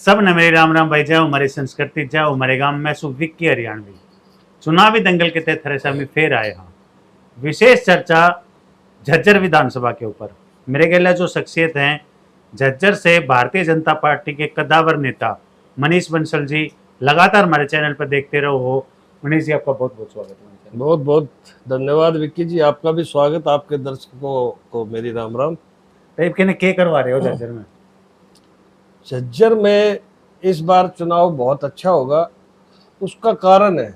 सब ने मेरी राम राम भाई, जाओ हमारी संस्कृति, जाओ हमारे गांव में सु विक्की हरियाणवी चुनावी दंगल के तहत थरेसा में फिर आए हाँ। विशेष चर्चा झज्जर विधानसभा के ऊपर। मेरे ख्याल जो शख्सियत हैं झज्जर से भारतीय जनता पार्टी के कद्दावर नेता मनीष बंसल जी लगातार हमारे चैनल पर देखते रहो हो। मनीष जी, आपका बहुत बहुत स्वागत है। बहुत बहुत धन्यवाद विक्की जी, आपका भी स्वागत। आपके दर्शकों को मेरी राम राम। के करवा रहे हो झज्जर में? झज्जर में इस बार चुनाव बहुत अच्छा होगा। उसका कारण है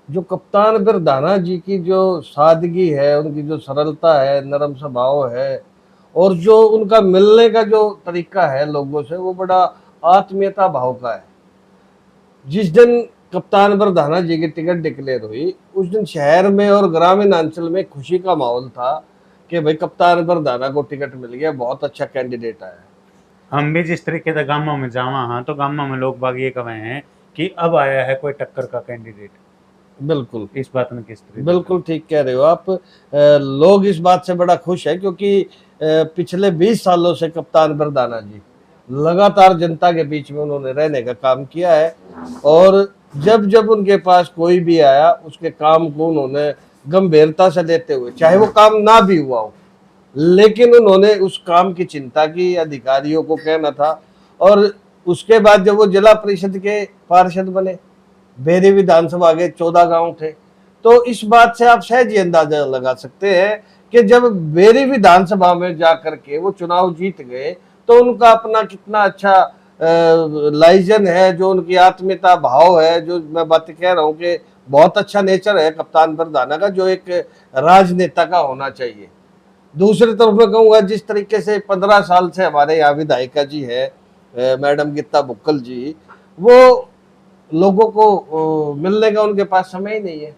जो कप्तान बिरधाना जी की जो सादगी है, उनकी जो सरलता है, नरम स्वभाव है, और जो उनका मिलने का जो तरीका है लोगों से, वो बड़ा आत्मीयता भाव का है। जिस दिन कप्तान बिरधाना जी की टिकट डिक्लेयर हुई, उस दिन शहर में और ग्रामीण अंचल में खुशी का माहौल था कि भाई कप्तान बिरधाना को टिकट मिल गया, बहुत अच्छा कैंडिडेट आया। हम भी जिस तरीके से गांव में जावा हाँ, तो गांव में लोग बाग ये कहे हैं कि अब आया है कोई टक्कर का कैंडिडेट। बिल्कुल, इस बात में किस तरीके? बिल्कुल ठीक कह रहे हो आप। लोग इस बात से बड़ा खुश है क्योंकि पिछले 20 सालों से कप्तान बिरधाना जी लगातार जनता के बीच में उन्होंने रहने का काम किया है, और जब जब उनके पास कोई भी आया उसके काम को उन्होंने गंभीरता से लेते हुए, चाहे वो काम ना भी हुआ हो, लेकिन उन्होंने उस काम की चिंता की, अधिकारियों को कहना था। और उसके बाद जब वो जिला परिषद के पार्षद बने, बेरी विधानसभा के 14 गांव थे, तो इस बात से आप सहज ही अंदाजा लगा सकते हैं कि जब बेरी विधानसभा में जाकर के वो चुनाव जीत गए, तो उनका अपना कितना अच्छा लाइजन है, जो उनकी आत्मीयता भाव है, जो मैं बात कह रहा हूँ कि बहुत अच्छा नेचर है कप्तान बिरधाना का, जो एक राजनेता का होना चाहिए। दूसरी तरफ मैं कहूँगा, जिस तरीके से 15 साल से हमारे यहाँ विधायिका जी है मैडम गीता बुक्कल जी, वो लोगों को मिलने का उनके पास समय ही नहीं है।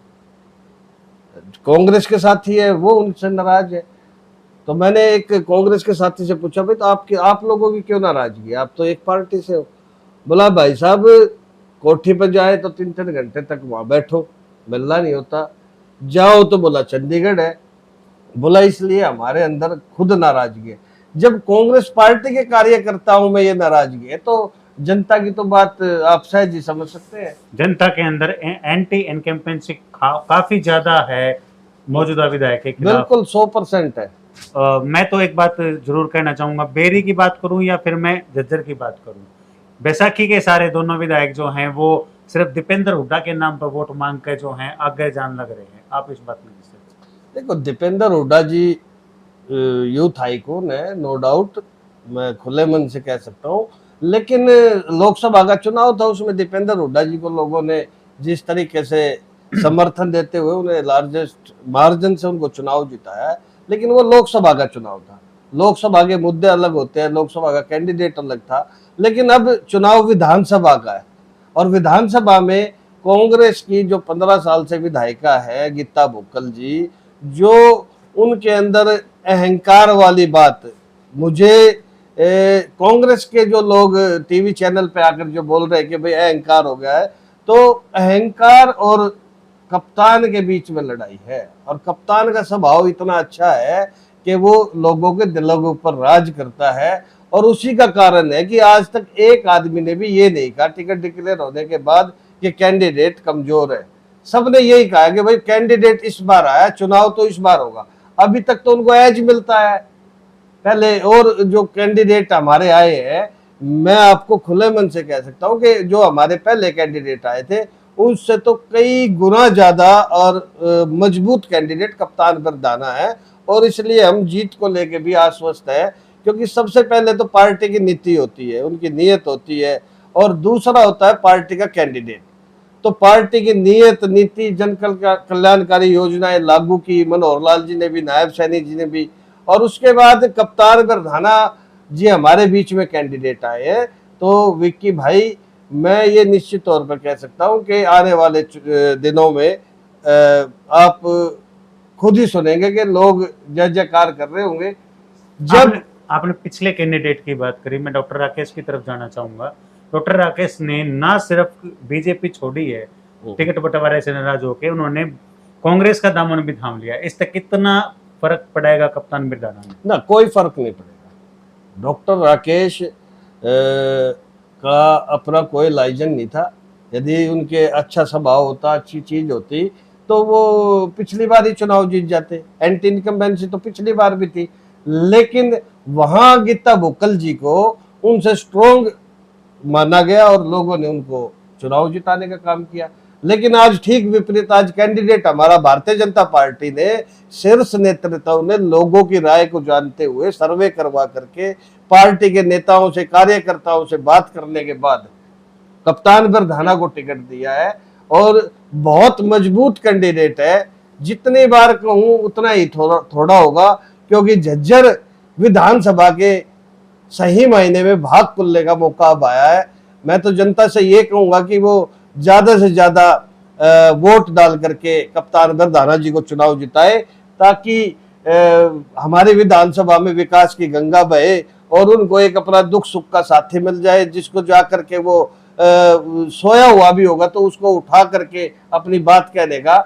कांग्रेस के साथी है, वो उनसे नाराज है। तो मैंने एक कांग्रेस के साथी से पूछा, भाई तो आप लोगों की क्यों नाराजगी, आप तो एक पार्टी से हो। बोला भाई साहब, कोठी पर जाए तो 3-3 घंटे तक वहां बैठो, मिलना नहीं होता। जाओ तो बोला चंडीगढ़ है। बोला इसलिए हमारे अंदर खुद नाराजगी है। जब कांग्रेस पार्टी के कार्यकर्ताओं में ये नाराजगी है, तो जनता की तो बात आप सहज ही समझ सकते हैं। जनता के अंदर एंटी इनकम्पेंसी काफी ज्यादा है मौजूदा विधायक के खिलाफ। बिल्कुल 100% है। मैं तो एक बात जरूर कहना चाहूंगा, बेरी की बात करूं या फिर मैं झज्जर की बात करूं, बैसाखी के सारे दोनों विधायक जो हैं वो सिर्फ दीपेंद्र हुड्डा के नाम पर वोट मांग के जो हैं आगे जान लग रहे हैं। आप इस बात में किससे? देखो, दीपेंद्र हुड्डा जी यूथ आइकॉन है, नो डाउट, मैं खुले मन से कह सकता हूँ। लेकिन लोकसभा का चुनाव था, उसमें दीपेंद्र हुड्डा जी को लोगों ने जिस तरीके से समर्थन देते हुए उन्हें लार्जेस्ट मार्जिन से उनको चुनाव जिताया है, लेकिन वो लोकसभा का चुनाव था। लोकसभा के मुद्दे अलग होते हैं, लोकसभा का कैंडिडेट अलग था, लेकिन अब चुनाव विधानसभा का है। और विधानसभा में कांग्रेस की जो 15 साल से विधायिका है गीता बुक्कल जी, जो उनके अंदर अहंकार वाली बात, मुझे कांग्रेस के जो लोग टीवी चैनल पे आकर जो बोल रहे हैं कि भाई अहंकार हो गया है, तो अहंकार और कप्तान के बीच में लड़ाई है। और कप्तान का स्वभाव इतना अच्छा है कि वो लोगों के दिलों के ऊपर राज करता है, और उसी का कारण है कि आज तक एक आदमी ने भी ये नहीं कहा टिकट डिक्लेयर होने के बाद कि कैंडिडेट कमजोर है। सबने यही कहा कि भाई कैंडिडेट इस बार आया, चुनाव तो इस बार होगा। अभी तक तो उनको एज मिलता है पहले, और जो कैंडिडेट हमारे आए हैं, मैं आपको खुले मन से कह सकता हूं कि जो हमारे पहले कैंडिडेट आए थे उससे तो कई गुना ज्यादा और मजबूत कैंडिडेट कप्तान बिरधाना है। और इसलिए हम जीत को लेके भी आश्वस्त है, क्योंकि सबसे पहले तो पार्टी की नीति होती है, उनकी नीयत होती है, और दूसरा होता है पार्टी का कैंडिडेट। तो पार्टी की नीयत, नीति, जन कल्याणकारी योजनाएं लागू की मनोहर लाल जी ने भी, नायब सैनी जी ने भी, और उसके बाद कप्तान बिरधाना जी हमारे बीच में कैंडिडेट आए हैं। तो विक्की भाई, मैं ये निश्चित तौर पर कह सकता हूं कि आने वाले दिनों में आप खुद ही सुनेंगे कि लोग जय जयकार कर रहे होंगे। जब आपने पिछले कैंडिडेट की बात करी, मैं डॉक्टर राकेश की तरफ जाना चाहूंगा। डॉक्टर राकेश ने ना सिर्फ बीजेपी छोड़ी है, टिकट बंटवारे से नाराज होकर उन्होंने कांग्रेस का दामन भी थाम लिया। इससे कितना फर्क पड़ेगा कप्तान बिरधाना में? ना, कोई फर्क नहीं पड़ेगा। डॉक्टर राकेश का अपना कोई लाइजन नहीं था। यदि उनके अच्छा स्वभाव होता, अच्छी चीज होती, तो वो पिछली बार ही चुनाव जीत जाते। एंटी इनकम्बेंसी तो पिछली बार भी थी, लेकिन वहां गीता भुक्कल जी को उनसे स्ट्रोंग माना गया और लोगों ने उनको चुनाव जिताने का काम किया। लेकिन आज ठीक विपरीत, आज कैंडिडेट हमारा भारतीय जनता पार्टी ने शीर्ष नेतृत्व ने लोगों की राय को जानते हुए सर्वे करवा करके पार्टी के नेताओं से, कार्यकर्ताओं से बात करने के बाद कप्तान बरधाना को टिकट दिया है और बहुत मजबूत कैंडिडेट है। जितनी बार कहूं उतना ही थोड़ा होगा, क्योंकि झज्जर विधानसभा के सही मायने में भाग खुलने का मौका अब आया है। मैं तो जनता से ये कहूंगा कि वो ज्यादा से ज्यादा वोट डाल करके कप्तान बरधाना जी को चुनाव जिताए, ताकि हमारी विधानसभा में विकास की गंगा बहे और उनको एक अपना दुख सुख का साथी मिल जाए, जिसको जा करके वो सोया हुआ भी होगा तो उसको उठा करके अपनी बात कहने का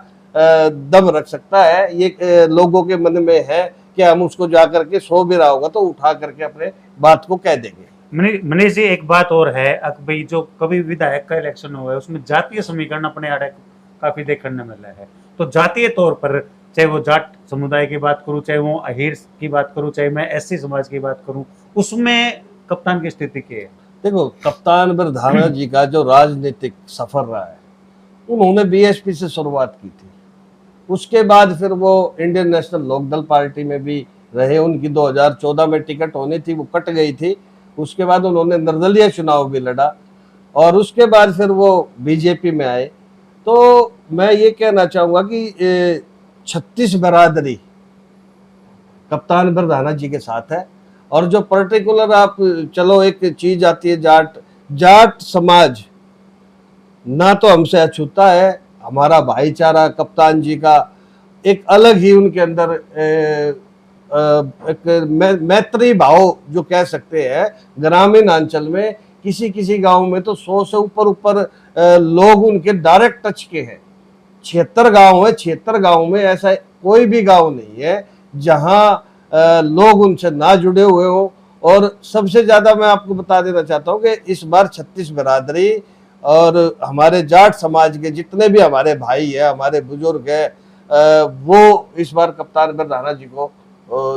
दम रख सकता है। ये लोगों के मन में है कि हम उसको जा करके सो भी रहा होगा तो उठा करके अपने बात को कह देंगे। मनीष जी, एक बात और है, भाई जो कभी विधायक का इलेक्शन हुआ है उसमें जातीय समीकरण अपने आड़े काफी देखने में मिला है। तो जातीय तौर पर, चाहे वो जाट समुदाय की बात करूं, चाहे वो अहीर की बात करूं, चाहे मैं एससी समाज की बात करूं, उसमें कप्तान की स्थिति क्या है? देखो, कप्तान बरधाना जी का जो राजनीतिक सफर रहा है, उन्होंने बीएसपी से शुरुआत की थी। उसके बाद फिर वो इंडियन नेशनल लोकदल पार्टी में भी रहे। उनकी 2014 में टिकट होनी थी, वो कट गई थी। उसके बाद उन्होंने निर्दलीय चुनाव भी लड़ा और उसके बाद फिर वो बीजेपी में आए। तो मैं ये कहना चाहूँगा कि 36 बरादरी कप्तान बरधाना जी के साथ है। और जो पर्टिकुलर आप चलो, एक चीज आती है जाट समाज ना तो हमसे अछूता है। हमारा भाईचारा कप्तान जी का एक अलग ही उनके अंदर एक मैत्री भाव जो कह सकते हैं। ग्रामीण अंचल में किसी किसी गांव में तो 100 से ऊपर लोग उनके डायरेक्ट टच के हैं। 76 गांव है, 76 गांव में ऐसा कोई भी गांव नहीं है जहां लोग उनसे ना जुड़े हुए हो। और सबसे ज्यादा मैं आपको बता देना चाहता हूं कि इस बार 36 बरादरी और हमारे जाट समाज के जितने भी हमारे भाई है, हमारे बुजुर्ग है, वो इस बार कप्तान बरधाना जी को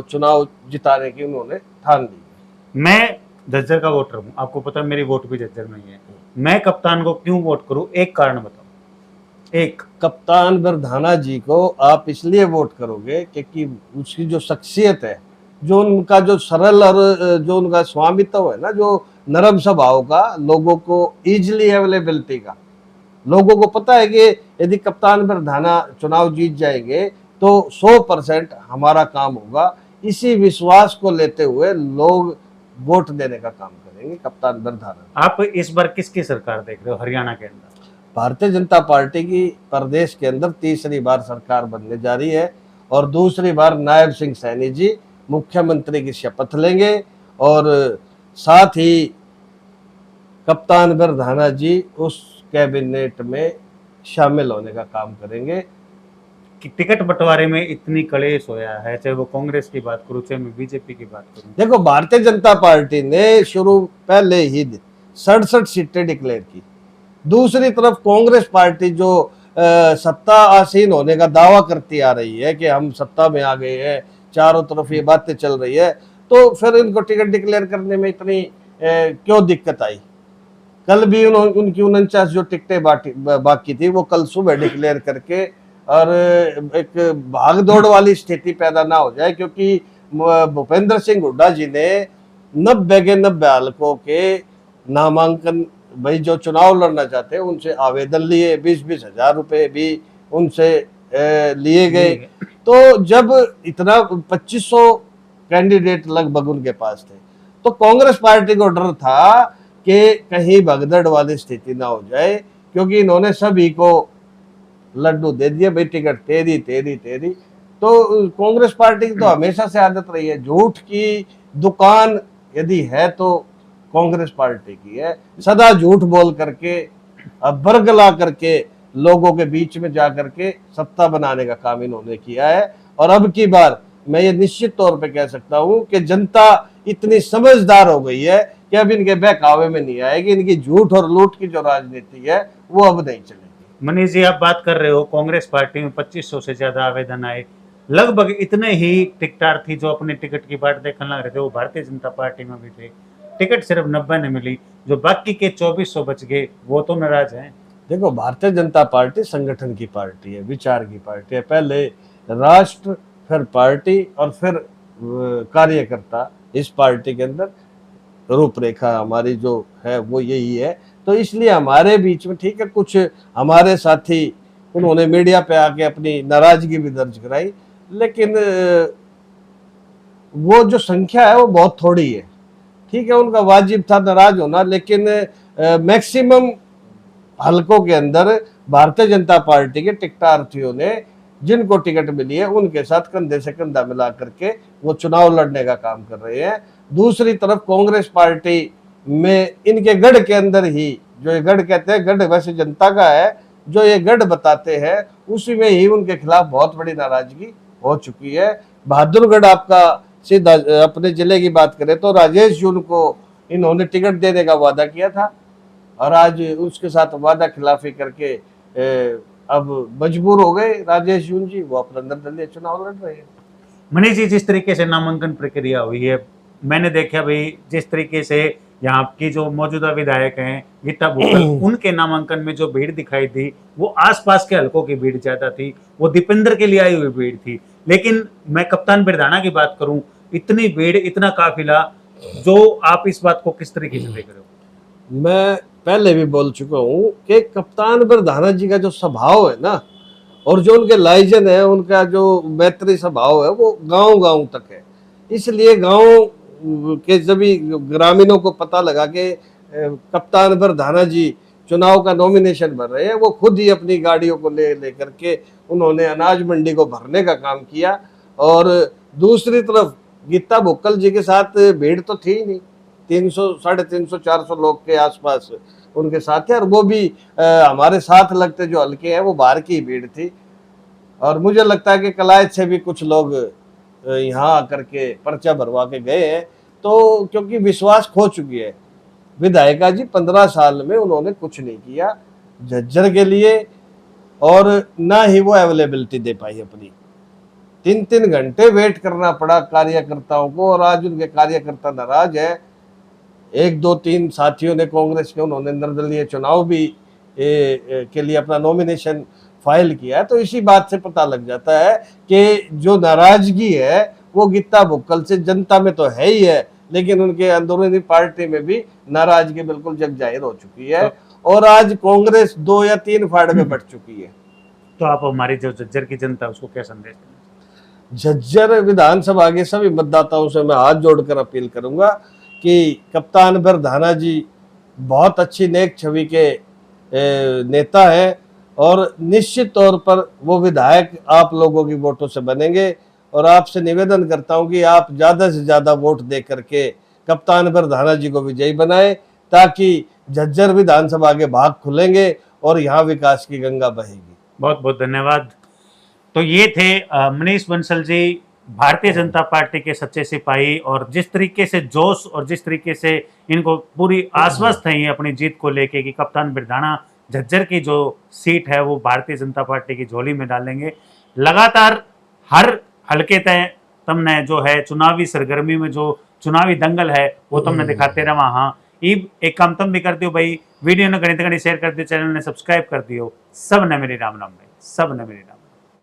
चुनाव जिताने की उन्होंने ठान ली। मैं झज्जर का वोटर हूँ, आपको पता है मेरी वोट भी झज्जर में ही है। मैं कप्तान को क्यों वोट करूं, एक कारण बताओ। एक, कप्तान बरधाना जी को आप इसलिए वोट करोगे क्योंकि उसकी जो शख्सियत है, जो उनका जो सरल और जो उनका स्वामित्व है ना, जो नरम स्वभाव का, लोगों को इजिली अवेलेबिलिटी का, लोगों को पता है कि यदि कप्तान बरधाना चुनाव जीत जाएंगे तो 100% हमारा काम होगा। इसी विश्वास को लेते हुए लोग वोट देने का काम करेंगे कप्तान बरधाना। आप इस बार किसकी सरकार देख रहे हो हरियाणा के अंदर? भारतीय जनता पार्टी की प्रदेश के अंदर तीसरी बार सरकार बनने जा रही है और दूसरी बार नायब सिंह सैनी जी मुख्यमंत्री की शपथ लेंगे और साथ ही कप्तान बरधाना जी उस कैबिनेट में शामिल होने का काम करेंगे। कि टिकट बंटवारे में इतनी कलेश होया है, चाहे वो कांग्रेस की बात करूं, चाहे मैं बीजेपी की बात करूं। देखो, भारतीय जनता पार्टी ने शुरू पहले ही 67 सीटें डिक्लेयर की। दूसरी तरफ कांग्रेस पार्टी जो सत्ता आसीन होने का दावा करती आ रही है कि हम सत्ता में आ गए हैं, चारों तरफ ये बातें चल रही है, तो फिर इनको टिकट डिक्लेयर करने में इतनी क्यों दिक्कत आई? कल भी उनकी 49 जो टिकटें बाकी थी वो कल सुबह डिक्लेयर करके, और एक भाग दौड़ वाली स्थिति पैदा ना हो जाए, क्योंकि भूपेंद्र सिंह हुड्डा जी ने 90 के 90 हलकों के नामांकन, भाई जो चुनाव लड़ना चाहते हैं उनसे आवेदन लिए, 20-20 हजार रुपए भी उनसे लिए गए। तो जब इतना 2500 कैंडिडेट लगभग उनके पास थे, तो कांग्रेस पार्टी को डर था कि कहीं भगदड़ वाली स्थिति ना हो जाए, क्योंकि इन्होंने सभी को लड्डू दे दिए, भाई टिकट तेरी तेरी तेरी। तो कांग्रेस पार्टी की तो हमेशा से आदत रही है, झूठ की दुकान यदि है तो कांग्रेस पार्टी की है। सदा झूठ बोल करके, बरगला करके लोगों के बीच में जा करके सत्ता बनाने का काम इन्होंने किया है। और अब की बार मैं ये निश्चित तौर पे कह सकता हूं कि जनता इतनी समझदार हो गई है कि अब इनके बहकावे में नहीं आएगी, इनकी झूठ और लूट की जो राजनीति है वो अब नहीं चलेगी। मनीष जी, आप बात कर रहे हो कांग्रेस पार्टी में 2500 से ज्यादा आवेदन आए, लगभग इतने ही टिकटार्थी जो अपने टिकट की बाट देखने लग रहे थे वो भारतीय जनता पार्टी में भी थे। टिकट सिर्फ 90 ने मिली, जो बाकी के 2400 बच गए वो तो नाराज हैं। देखो, भारतीय जनता पार्टी संगठन की पार्टी है, विचार की पार्टी है। पहले राष्ट्र, फिर पार्टी और फिर कार्यकर्ता। इस पार्टी के अंदर रूपरेखा हमारी जो है वो यही है। तो इसलिए हमारे बीच में, ठीक है, कुछ हमारे साथी उन्होंने मीडिया पे आके अपनी नाराजगी भी दर्ज कराई, लेकिन वो जो संख्या है वो बहुत थोड़ी है। ठीक है, उनका वाजिब था नाराज होना, लेकिन मैक्सिमम हलकों के अंदर भारतीय जनता पार्टी के टिकटार्थियों ने जिनको टिकट मिली है उनके साथ कंधे से कंधा मिला करके वो चुनाव लड़ने का काम कर रहे हैं। दूसरी तरफ कांग्रेस पार्टी में इनके गढ़ के अंदर ही, जो ये गढ़ कहते हैं, गढ़ वैसे जनता का है, जो ये गढ़ बताते हैं उसी में ही उनके खिलाफ बहुत बड़ी नाराजगी हो चुकी है। बहादुरगढ़ आपका सीधा अपने जिले की बात करें तो राजेश जून को इन्होंने टिकट देने का वादा किया था और आज उसके साथ वादा खिलाफी करके अब मजबूर हो गए राजेश जून जी, वो अपना निर्दलीय चुनाव लड़ रहे हैं। मनीष जी, जिस तरीके से नामांकन प्रक्रिया हुई है, मैंने देखा भाई जिस तरीके से यहाँ की जो मौजूदा विधायक हैं गीता भुक्कल, उनके नामांकन में जो भीड़ दिखाई दी वो आसपास के हलकों की भीड़ ज्यादा थी, वो दीपेंद्र के लिए आई हुई भीड़ थी। लेकिन मैं कप्तान बिरधाना की बात करूं, इतनी भीड़, इतना काफिला, जो आप इस बात को किस तरीके से देख रहे हो? मैं पहले भी बोल चुका हूँ कि कप्तान बिरधाना जी का जो स्वभाव है ना, और जो उनके लाइजन है, उनका जो मैत्री स्वभाव है, वो गांव गांव तक है। इसलिए गांव के सभी ग्रामीणों को पता लगा कि कप्तान बिरधाना जी चुनाव का नॉमिनेशन भर रहे हैं, वो खुद ही अपनी गाड़ियों को ले करके उन्होंने अनाज मंडी को भरने का काम किया। और दूसरी तरफ गीता भुक्कल जी के साथ भीड़ तो थी नहीं, 300, 350, 400 लोग के आसपास उनके साथ थे, और वो भी हमारे साथ लगते जो हल्के हैं वो बाहर की भीड़ थी। और मुझे लगता है कि कलायत से भी कुछ लोग यहाँ आकर के पर्चा भरवा के गए हैं, तो क्योंकि विश्वास खो चुकी है विधायिका जी। 15 साल में उन्होंने कुछ नहीं किया झज्जर के लिए, और ना ही वो अवेलेबिलिटी दे पाई अपनी। 3-3 घंटे वेट करना पड़ा कार्यकर्ताओं को, और आज उनके कार्यकर्ता नाराज है। 1-2-3 साथियों ने कांग्रेस के, उन्होंने निर्दलीय चुनाव भी के लिए अपना नॉमिनेशन फाइल किया है। तो इसी बात से पता लग जाता है कि जो नाराजगी है वो गीता भुक्कल से जनता में तो है ही है, लेकिन उनके अंदरूनी पार्टी में भी नाराजगी बिल्कुल जग जाहिर हो चुकी है। और आज कांग्रेस 2 या 3 फाड़ में बढ़ चुकी है। तो आप हमारी जो झज्जर की जनता है उसको क्या संदेश देना? झज्जर विधानसभा के सभी मतदाताओं से मैं हाथ जोड़कर अपील करूंगा कि कप्तान बिरधाना जी बहुत अच्छी नेक छवि के नेता हैं, और निश्चित तौर पर वो विधायक आप लोगों की वोटों से बनेंगे। और आपसे निवेदन करता हूं कि आप ज़्यादा से ज़्यादा वोट दे करके कप्तान बिरधाना जी को विजयी बनाएं, ताकि झज्जर विधानसभा के भाग खुलेंगे और यहाँ विकास की गंगा बहेगी। बहुत बहुत धन्यवाद। तो ये थे मनीष बंसल जी, भारतीय जनता पार्टी के सच्चे सिपाही, और जिस तरीके से जोश और जिस तरीके से इनको पूरी आश्वस्त है अपनी जीत को लेके कि कप्तान बिरधाना झज्जर की जो सीट है वो भारतीय जनता पार्टी की झोली में डालेंगे। लगातार हर हल्के तय तमने जो है चुनावी सरगर्मी में जो चुनावी दंगल है वो तुमने दिखाते रहा। हाँ, एक काम तुम भी कर दियो भाई, वीडियो ने घनी शेयर कर दियो, चैनल ने सब्सक्राइब कर दियो। सब ने मेरी राम राम भाई, सब ने मेरी राम।